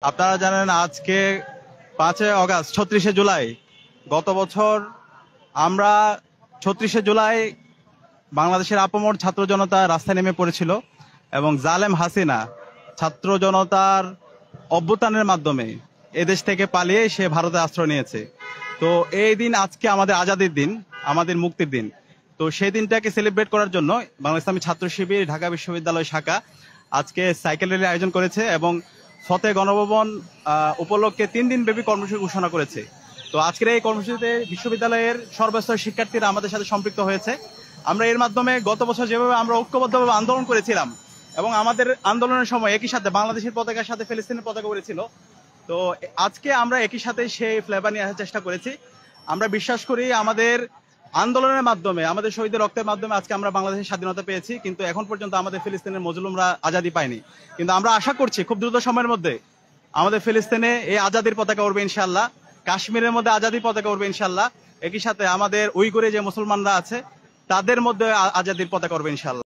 আপনারা জানেন আজকে 5ই আগস্ট 36শে জুলাই। গত বছর আমরা 36শে জুলাই বাংলাদেশের আপামর ছাত্র জনতা রাস্তায় নেমে পড়েছিল এবং জালেম হাসিনা ছাত্র জনতার অভ্যুত্থানের মাধ্যমে এদেশ থেকে পালিয়ে সে ভারতে আশ্রয় নিয়েছে। তো এই দিন আজকে আমাদের আজাদির দিন, আমাদের মুক্তির দিন। তো সেই দিনটাকে সেলিব্রেট করার জন্য বাংলা ইসলামী ছাত্র শিবির ঢাকা বিশ্ববিদ্যালয় শাখা আজকে সাইকেল র্যালির আয়োজন করেছে এবং ফতে গণভবন উপলক্ষে 3 দিন ব্যাপী কর্মসূচি ঘোষণা করেছে। তো আজকের এই কর্মসূচিতে বিশ্ববিদ্যালয়ের সর্বস্তরের শিক্ষার্থীরা আমাদের সাথে সম্পৃক্ত হয়েছে। আমরা এর মাধ্যমে গত বছর যেভাবে আমরা ঐক্যবদ্ধভাবে আন্দোলন করেছিলাম এবং আমাদের আন্দোলনের সময় একই সাথে বাংলাদেশের পতাকার সাথে ফিলিস্তিনের পতাকা উড়েছিল, তো আজকে আমরা একই সাথে সেই ফ্লেভার নিয়ে আসার চেষ্টা করেছি। আমরা বিশ্বাস করি আমাদের আন্দোলনের মাধ্যমে, আমাদের শহীদের রক্তের মাধ্যমে আজকে আমরা বাংলাদেশের স্বাধীনতা পেয়েছি, কিন্তু এখন পর্যন্ত আমাদের ফিলিস্তিনের মজলুমরা আজাদি পায়নি। কিন্তু আমরা আশা করছি খুব দ্রুত সময়ের মধ্যে আমাদের ফিলিস্তিনে এই আজাদির পতাকা উড়বে ইনশাআল্লাহ, কাশ্মীরের মধ্যে আজাদির পতাকা উড়বে ইনশাআল্লাহ, একই সাথে আমাদের উইগুরে যে মুসলমানরা আছে তাদের মধ্যে আজাদির পতাকা উড়বে ইনশাআল্লাহ।